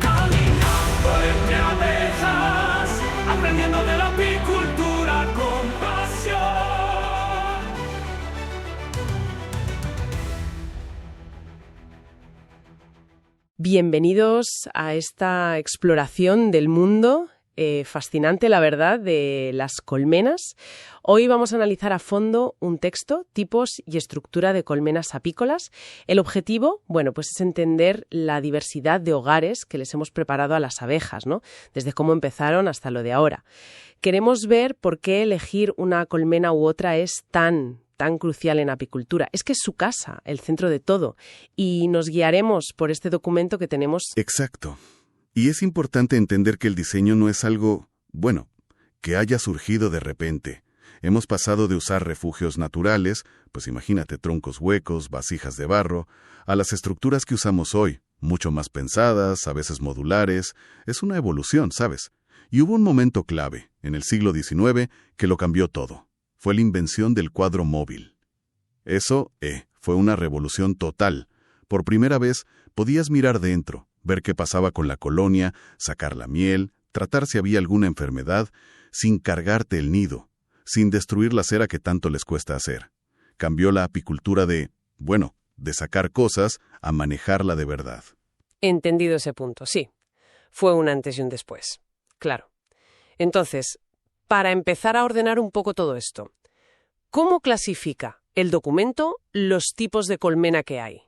Caminando entre abejas, aprendiendo de la apicultura con pasión. Bienvenidos a esta exploración del mundo fascinante, la verdad, de las colmenas. Hoy vamos a analizar a fondo un texto, tipos y estructura de colmenas apícolas. El objetivo, bueno, pues es entender la diversidad de hogares que les hemos preparado a las abejas, ¿no? Desde cómo empezaron hasta lo de ahora. Queremos ver por qué elegir una colmena u otra es tan crucial en apicultura. Es que es su casa, el centro de todo, y nos guiaremos por este documento que tenemos. Exacto. Y es importante entender que el diseño no es algo, bueno, que haya surgido de repente. Hemos pasado de usar refugios naturales, pues imagínate troncos huecos, vasijas de barro, a las estructuras que usamos hoy, mucho más pensadas, a veces modulares. Es una evolución, ¿sabes? Y hubo un momento clave, en el siglo XIX, que lo cambió todo. Fue la invención del cuadro móvil. Eso, fue una revolución total. Por primera vez, podías mirar dentro, ver qué pasaba con la colonia, sacar la miel, tratar si había alguna enfermedad, sin cargarte el nido, sin destruir la cera que tanto les cuesta hacer. Cambió la apicultura de sacar cosas a manejarla de verdad. Entendido ese punto, sí. Fue un antes y un después. Claro. Entonces, para empezar a ordenar un poco todo esto, ¿cómo clasifica el documento los tipos de colmena que hay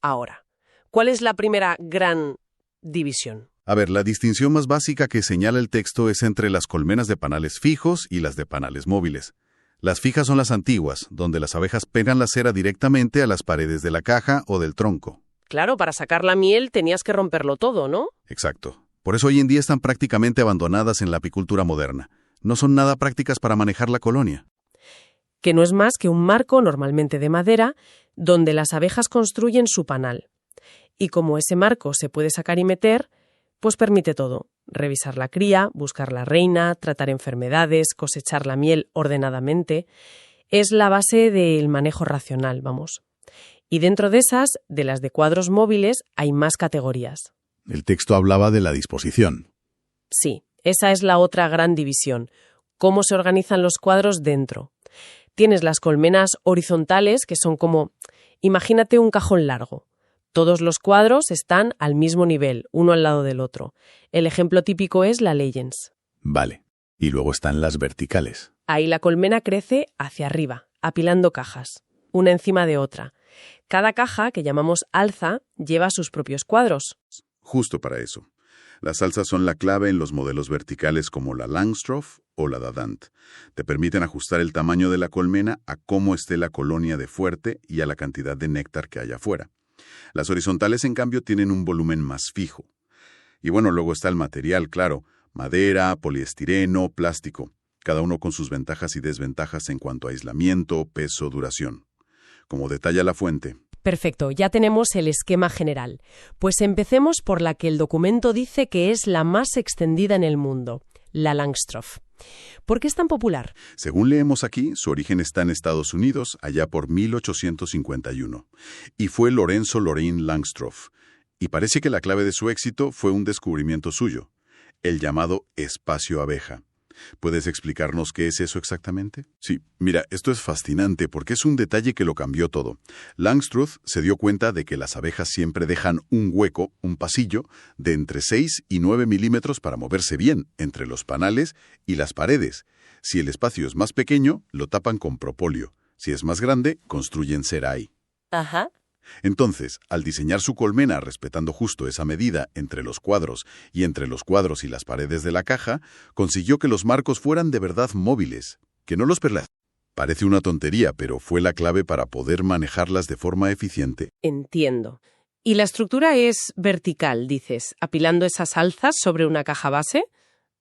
ahora? ¿Cuál es la primera gran división? A ver, la distinción más básica que señala el texto es entre las colmenas de panales fijos y las de panales móviles. Las fijas son las antiguas, donde las abejas pegan la cera directamente a las paredes de la caja o del tronco. Claro, para sacar la miel tenías que romperlo todo, ¿no? Exacto. Por eso hoy en día están prácticamente abandonadas en la apicultura moderna. No son nada prácticas para manejar la colonia. Que no es más que un marco, normalmente de madera, donde las abejas construyen su panal. Y como ese marco se puede sacar y meter, pues permite todo. Revisar la cría, buscar la reina, tratar enfermedades, cosechar la miel ordenadamente. Es la base del manejo racional, vamos. Y dentro de esas, de las de cuadros móviles, hay más categorías. El texto hablaba de la disposición. Sí, esa es la otra gran división. Cómo se organizan los cuadros dentro. Tienes las colmenas horizontales, que son como, imagínate un cajón largo. Todos los cuadros están al mismo nivel, uno al lado del otro. El ejemplo típico es la Legends. Vale. Y luego están las verticales. Ahí la colmena crece hacia arriba, apilando cajas, una encima de otra. Cada caja, que llamamos alza, lleva sus propios cuadros. Justo para eso. Las alzas son la clave en los modelos verticales como la Langstroth o la Dadant. Te permiten ajustar el tamaño de la colmena a cómo esté la colonia de fuerte y a la cantidad de néctar que haya afuera. Las horizontales, en cambio, tienen un volumen más fijo. Y luego está el material, claro, madera, poliestireno, plástico, cada uno con sus ventajas y desventajas en cuanto a aislamiento, peso, duración. Como detalla la fuente. Perfecto, ya tenemos el esquema general. Pues empecemos por la que el documento dice que es la más extendida en el mundo, la Langstroth. ¿Por qué es tan popular? Según leemos aquí, su origen está en Estados Unidos, allá por 1851. Y fue Lorenzo Lorain Langstroth. Y parece que la clave de su éxito fue un descubrimiento suyo, el llamado espacio abeja. ¿Puedes explicarnos qué es eso exactamente? Sí, mira, esto es fascinante porque es un detalle que lo cambió todo. Langstroth se dio cuenta de que las abejas siempre dejan un hueco, un pasillo, de entre 6 y 9 milímetros para moverse bien entre los panales y las paredes. Si el espacio es más pequeño, lo tapan con propóleo. Si es más grande, construyen cera ahí. Ajá. Entonces, al diseñar su colmena respetando justo esa medida entre los cuadros y entre los cuadros y las paredes de la caja, consiguió que los marcos fueran de verdad móviles, que no los perlazaran. Parece una tontería, pero fue la clave para poder manejarlas de forma eficiente. Entiendo. ¿Y la estructura es vertical, dices, apilando esas alzas sobre una caja base?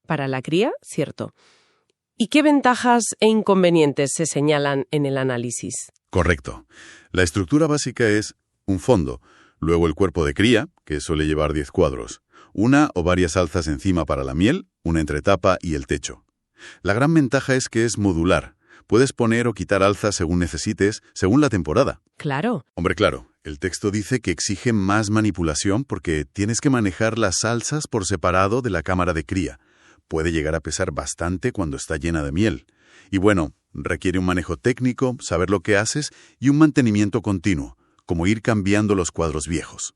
Para la cría, cierto. ¿Y qué ventajas e inconvenientes se señalan en el análisis? Correcto. La estructura básica es un fondo, luego el cuerpo de cría, que suele llevar 10 cuadros, una o varias alzas encima para la miel, una entretapa y el techo. La gran ventaja es que es modular. Puedes poner o quitar alzas según necesites, según la temporada. Claro. Hombre, claro, el texto dice que exige más manipulación porque tienes que manejar las alzas por separado de la cámara de cría. Puede llegar a pesar bastante cuando está llena de miel. Y bueno, requiere un manejo técnico, saber lo que haces y un mantenimiento continuo, como ir cambiando los cuadros viejos.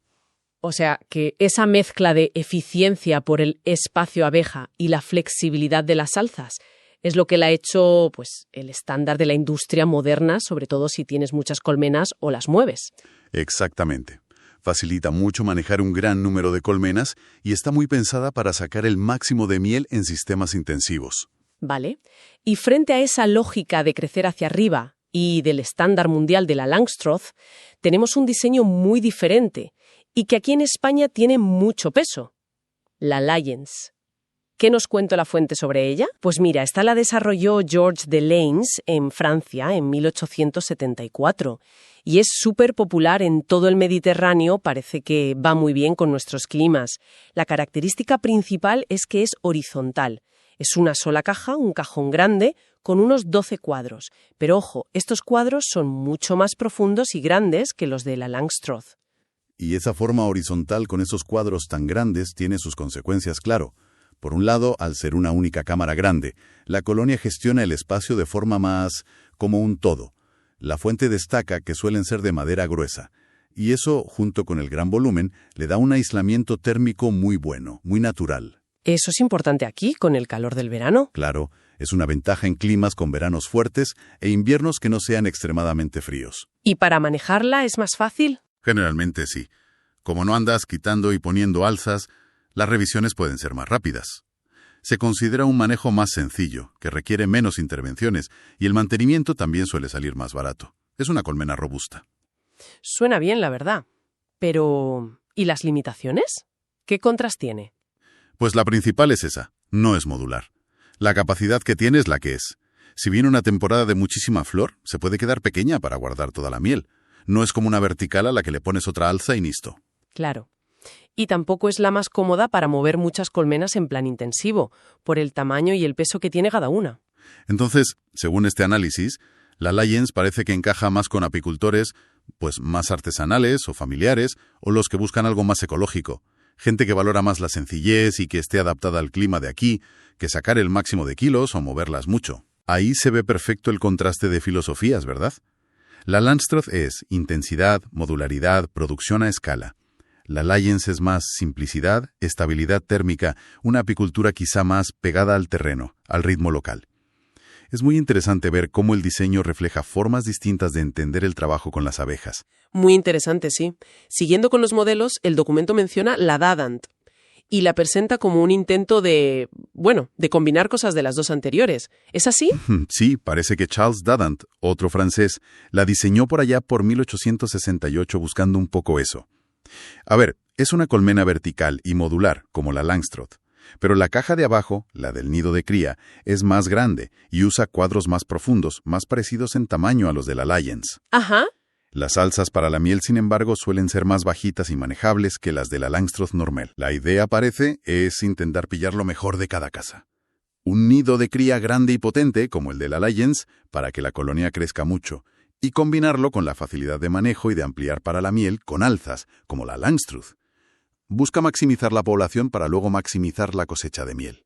O sea, que esa mezcla de eficiencia por el espacio abeja y la flexibilidad de las alzas es lo que la ha hecho, pues, el estándar de la industria moderna, sobre todo si tienes muchas colmenas o las mueves. Exactamente. Facilita mucho manejar un gran número de colmenas y está muy pensada para sacar el máximo de miel en sistemas intensivos. Vale. Y frente a esa lógica de crecer hacia arriba y del estándar mundial de la Langstroth, tenemos un diseño muy diferente y que aquí en España tiene mucho peso. La Lions. ¿Qué nos cuenta la fuente sobre ella? Pues mira, esta la desarrolló Georges Delaines en Francia en 1874 y es súper popular en todo el Mediterráneo, parece que va muy bien con nuestros climas. La característica principal es que es horizontal. Es una sola caja, un cajón grande, con unos 12 cuadros. Pero ojo, estos cuadros son mucho más profundos y grandes que los de la Langstroth. Y esa forma horizontal con esos cuadros tan grandes tiene sus consecuencias, claro. Por un lado, al ser una única cámara grande, la colonia gestiona el espacio de forma más como un todo. La fuente destaca que suelen ser de madera gruesa, y eso, junto con el gran volumen, le da un aislamiento térmico muy bueno, muy natural. Eso es importante aquí, con el calor del verano. Claro, es una ventaja en climas con veranos fuertes e inviernos que no sean extremadamente fríos. ¿Y para manejarla es más fácil? Generalmente sí. Como no andas quitando y poniendo alzas, las revisiones pueden ser más rápidas. Se considera un manejo más sencillo, que requiere menos intervenciones, y el mantenimiento también suele salir más barato. Es una colmena robusta. Suena bien, la verdad. Pero, ¿y las limitaciones? ¿Qué contras tiene? Pues la principal es esa, no es modular. La capacidad que tiene es la que es. Si viene una temporada de muchísima flor, se puede quedar pequeña para guardar toda la miel. No es como una vertical a la que le pones otra alza y listo. Claro. Y tampoco es la más cómoda para mover muchas colmenas en plan intensivo, por el tamaño y el peso que tiene cada una. Entonces, según este análisis, la Lions parece que encaja más con apicultores, pues más artesanales o familiares, o los que buscan algo más ecológico. Gente que valora más la sencillez y que esté adaptada al clima de aquí, que sacar el máximo de kilos o moverlas mucho. Ahí se ve perfecto el contraste de filosofías, ¿verdad? La Langstroth es intensidad, modularidad, producción a escala. La Lions es más simplicidad, estabilidad térmica, una apicultura quizá más pegada al terreno, al ritmo local. Es muy interesante ver cómo el diseño refleja formas distintas de entender el trabajo con las abejas. Muy interesante, sí. Siguiendo con los modelos, el documento menciona la Dadant y la presenta como un intento de combinar cosas de las dos anteriores. ¿Es así? Sí, parece que Charles Dadant, otro francés, la diseñó por allá por 1868 buscando un poco eso. A ver, es una colmena vertical y modular, como la Langstroth, pero la caja de abajo, la del nido de cría, es más grande y usa cuadros más profundos, más parecidos en tamaño a los de la Lions. Ajá. Las alzas para la miel, sin embargo, suelen ser más bajitas y manejables que las de la Langstroth normal. La idea, parece, es intentar pillar lo mejor de cada casa. Un nido de cría grande y potente, como el de la Lions, para que la colonia crezca mucho, y combinarlo con la facilidad de manejo y de ampliar para la miel con alzas, como la Langstroth. Busca maximizar la población para luego maximizar la cosecha de miel.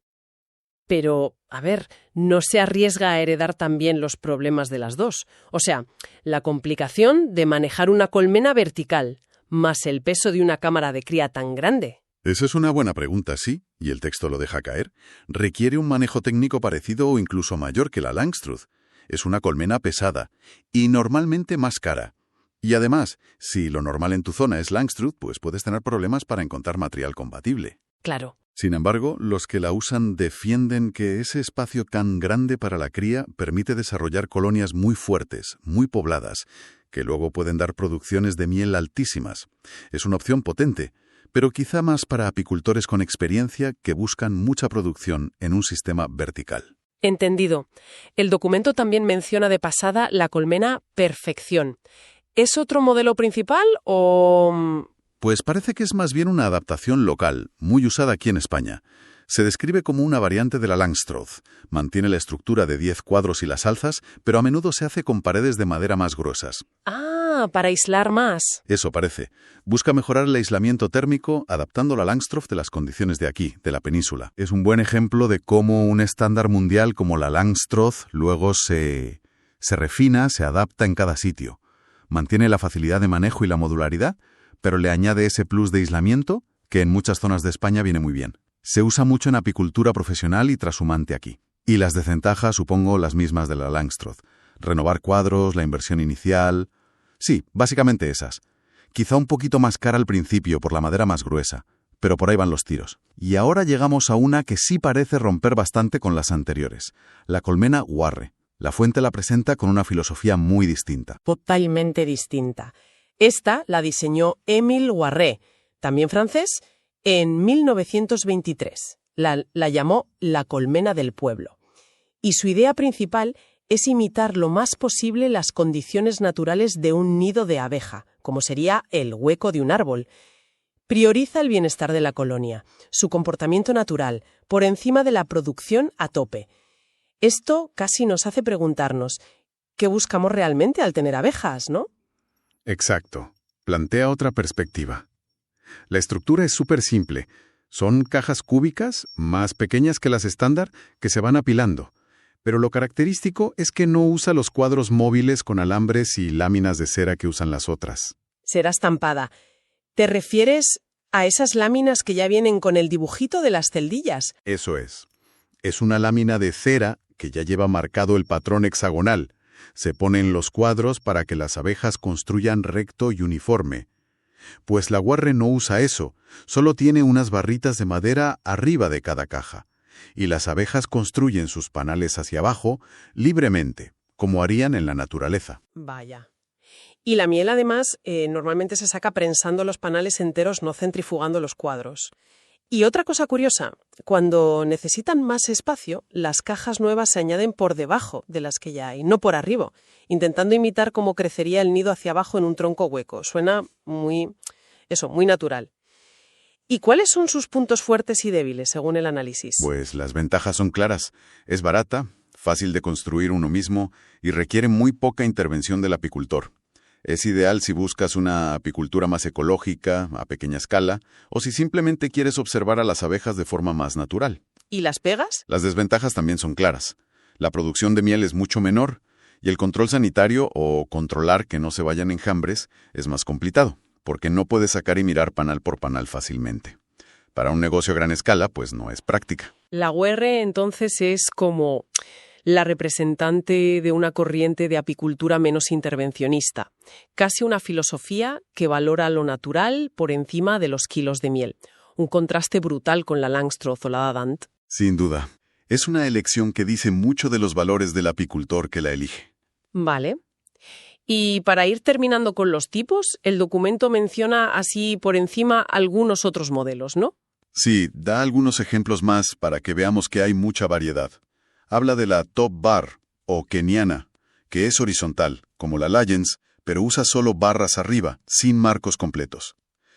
Pero, a ver, no se arriesga a heredar también los problemas de las dos. O sea, la complicación de manejar una colmena vertical, más el peso de una cámara de cría tan grande. Esa es una buena pregunta, sí, y el texto lo deja caer. Requiere un manejo técnico parecido o incluso mayor que la Langstroth. Es una colmena pesada y normalmente más cara. Y además, si lo normal en tu zona es Langstroth, pues puedes tener problemas para encontrar material compatible. Claro. Sin embargo, los que la usan defienden que ese espacio tan grande para la cría permite desarrollar colonias muy fuertes, muy pobladas, que luego pueden dar producciones de miel altísimas. Es una opción potente, pero quizá más para apicultores con experiencia que buscan mucha producción en un sistema vertical. Entendido. El documento también menciona de pasada la colmena Perfección. ¿Es otro modelo principal o...? Pues parece que es más bien una adaptación local, muy usada aquí en España. Se describe como una variante de la Langstroth. Mantiene la estructura de 10 cuadros y las alzas, pero a menudo se hace con paredes de madera más gruesas. Ah, para aislar más. Eso parece. Busca mejorar el aislamiento térmico adaptando la Langstroth de las condiciones de aquí, de la península. Es un buen ejemplo de cómo un estándar mundial como la Langstroth luego se refina, se adapta en cada sitio. Mantiene la facilidad de manejo y la modularidad, pero le añade ese plus de aislamiento que en muchas zonas de España viene muy bien. Se usa mucho en apicultura profesional y trashumante aquí. Y las desventajas, supongo, las mismas de la Langstroth. Renovar cuadros, la inversión inicial... Sí, básicamente esas. Quizá un poquito más cara al principio por la madera más gruesa, pero por ahí van los tiros. Y ahora llegamos a una que sí parece romper bastante con las anteriores, la colmena Guarre. La fuente la presenta con una filosofía muy distinta. Totalmente distinta. Esta la diseñó Émile Guarre, también francés, en 1923. La llamó la colmena del pueblo. Y su idea principal es imitar lo más posible las condiciones naturales de un nido de abeja, como sería el hueco de un árbol. Prioriza el bienestar de la colonia, su comportamiento natural, por encima de la producción a tope. Esto casi nos hace preguntarnos, ¿qué buscamos realmente al tener abejas, no? Exacto. Plantea otra perspectiva. La estructura es súper simple. Son cajas cúbicas, más pequeñas que las estándar, que se van apilando. Pero lo característico es que no usa los cuadros móviles con alambres y láminas de cera que usan las otras. Será estampada. ¿Te refieres a esas láminas que ya vienen con el dibujito de las celdillas? Eso es. Es una lámina de cera que ya lleva marcado el patrón hexagonal. Se pone en los cuadros para que las abejas construyan recto y uniforme. Pues la Guarre no usa eso, solo tiene unas barritas de madera arriba de cada caja. Y las abejas construyen sus panales hacia abajo libremente, como harían en la naturaleza. Vaya. Y la miel, además, normalmente se saca prensando los panales enteros, no centrifugando los cuadros. Y otra cosa curiosa, cuando necesitan más espacio, las cajas nuevas se añaden por debajo de las que ya hay, no por arriba, intentando imitar cómo crecería el nido hacia abajo en un tronco hueco. Suena muy natural. ¿Y cuáles son sus puntos fuertes y débiles, según el análisis? Pues las ventajas son claras. Es barata, fácil de construir uno mismo y requiere muy poca intervención del apicultor. Es ideal si buscas una apicultura más ecológica, a pequeña escala, o si simplemente quieres observar a las abejas de forma más natural. ¿Y las pegas? Las desventajas también son claras. La producción de miel es mucho menor y el control sanitario o controlar que no se vayan enjambres es más complicado, porque no puedes sacar y mirar panal por panal fácilmente. Para un negocio a gran escala, pues no es práctica. La Guarre, entonces, es como la representante de una corriente de apicultura menos intervencionista, casi una filosofía que valora lo natural por encima de los kilos de miel. Un contraste brutal con la Langstroth o la Dadant. Sin duda. Es una elección que dice mucho de los valores del apicultor que la elige. Vale. Y para ir terminando con los tipos, el documento menciona así por encima algunos otros modelos, ¿no? Sí, da algunos ejemplos más para que veamos que hay mucha variedad. Habla de la Top Bar, o keniana, que es horizontal, como la Lyons, pero usa solo barras arriba, sin marcos completos.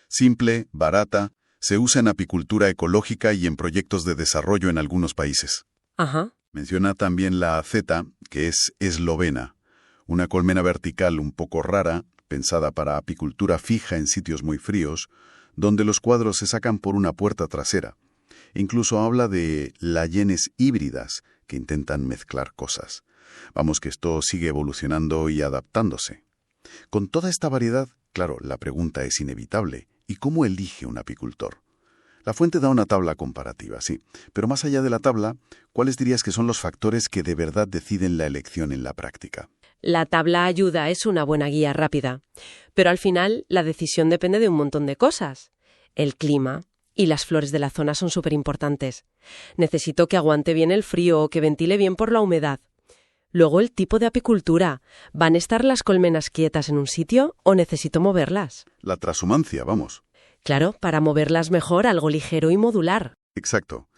Simple, barata, se usa en apicultura ecológica y en proyectos de desarrollo en algunos países. Ajá. Menciona también la Z, que es eslovena, una colmena vertical un poco rara, pensada para apicultura fija en sitios muy fríos, donde los cuadros se sacan por una puerta trasera. Incluso habla de Layenes híbridas, que intentan mezclar cosas. Vamos que esto sigue evolucionando y adaptándose. Con toda esta variedad, claro, la pregunta es inevitable. ¿Y cómo elige un apicultor? La fuente da una tabla comparativa, sí. Pero más allá de la tabla, ¿cuáles dirías que son los factores que de verdad deciden la elección en la práctica? La tabla ayuda, es una buena guía rápida. Pero al final, la decisión depende de un montón de cosas. El clima y las flores de la zona son súper importantes. Necesito que aguante bien el frío o que ventile bien por la humedad. Luego el tipo de apicultura. ¿Van a estar las colmenas quietas en un sitio o necesito moverlas? La trashumancia, vamos. Claro, para moverlas mejor, algo ligero y modular. Exacto.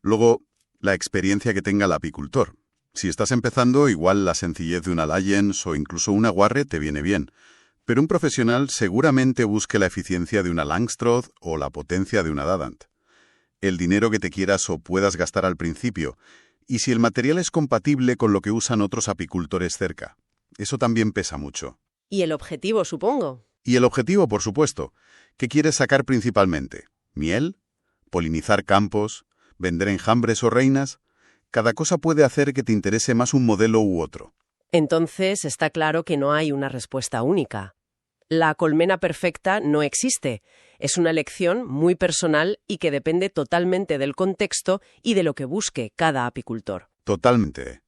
Luego, la experiencia que tenga el apicultor. Si estás empezando, igual la sencillez de una Lyons o incluso una Guarre te viene bien. Pero un profesional seguramente busque la eficiencia de una Langstroth o la potencia de una Dadant. el dinero que te quieras o puedas gastar al principio, y si el material es compatible con lo que usan otros apicultores cerca. Eso también pesa mucho. Y el objetivo, supongo. Y el objetivo, por supuesto. ¿Qué quieres sacar principalmente? ¿Miel? ¿Polinizar campos? ¿Vender enjambres o reinas? Cada cosa puede hacer que te interese más un modelo u otro. Entonces está claro que no hay una respuesta única. La colmena perfecta no existe. Es una elección muy personal y que depende totalmente del contexto y de lo que busque cada apicultor. Totalmente.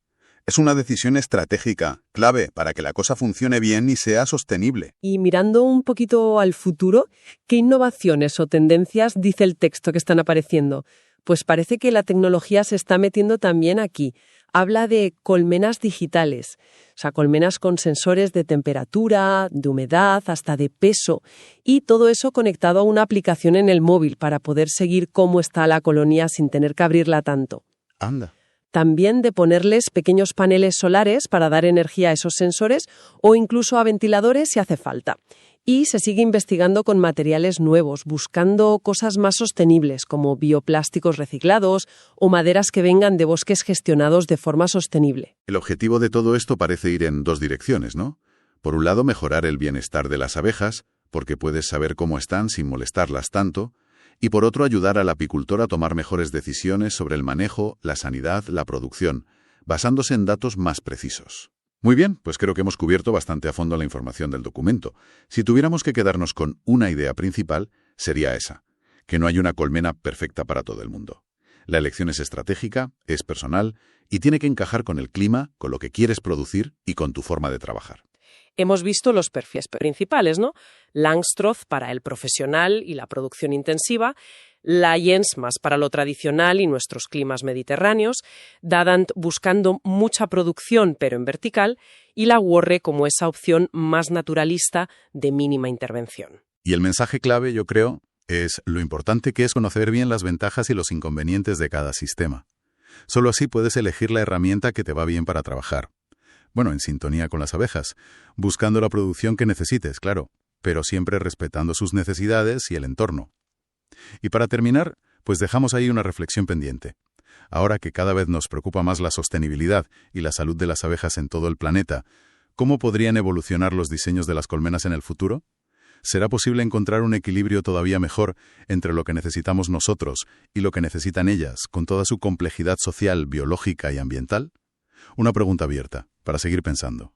Es una decisión estratégica, clave para que la cosa funcione bien y sea sostenible. Y mirando un poquito al futuro, ¿qué innovaciones o tendencias dice el texto que están apareciendo? Pues parece que la tecnología se está metiendo también aquí. Habla de colmenas digitales, o sea, colmenas con sensores de temperatura, de humedad, hasta de peso, y todo eso conectado a una aplicación en el móvil para poder seguir cómo está la colonia sin tener que abrirla tanto. Anda. También de ponerles pequeños paneles solares para dar energía a esos sensores o incluso a ventiladores si hace falta. Y se sigue investigando con materiales nuevos, buscando cosas más sostenibles como bioplásticos reciclados o maderas que vengan de bosques gestionados de forma sostenible. El objetivo de todo esto parece ir en dos direcciones, ¿no? Por un lado, mejorar el bienestar de las abejas, porque puedes saber cómo están sin molestarlas tanto, y por otro, ayudar al apicultor a tomar mejores decisiones sobre el manejo, la sanidad, la producción, basándose en datos más precisos. Muy bien, pues creo que hemos cubierto bastante a fondo la información del documento. Si tuviéramos que quedarnos con una idea principal, sería esa, que no hay una colmena perfecta para todo el mundo. La elección es estratégica, es personal y tiene que encajar con el clima, con lo que quieres producir y con tu forma de trabajar. Hemos visto los perfiles principales, ¿no? Langstroth para el profesional y la producción intensiva, la Jens más para lo tradicional y nuestros climas mediterráneos, Dadant buscando mucha producción pero en vertical y la Worre como esa opción más naturalista de mínima intervención. Y el mensaje clave, yo creo, es lo importante que es conocer bien las ventajas y los inconvenientes de cada sistema. Solo así puedes elegir la herramienta que te va bien para trabajar. Bueno, en sintonía con las abejas, buscando la producción que necesites, claro, pero siempre respetando sus necesidades y el entorno. Y para terminar, pues dejamos ahí una reflexión pendiente. Ahora que cada vez nos preocupa más la sostenibilidad y la salud de las abejas en todo el planeta, ¿cómo podrían evolucionar los diseños de las colmenas en el futuro? ¿Será posible encontrar un equilibrio todavía mejor entre lo que necesitamos nosotros y lo que necesitan ellas, con toda su complejidad social, biológica y ambiental? Una pregunta abierta, para seguir pensando.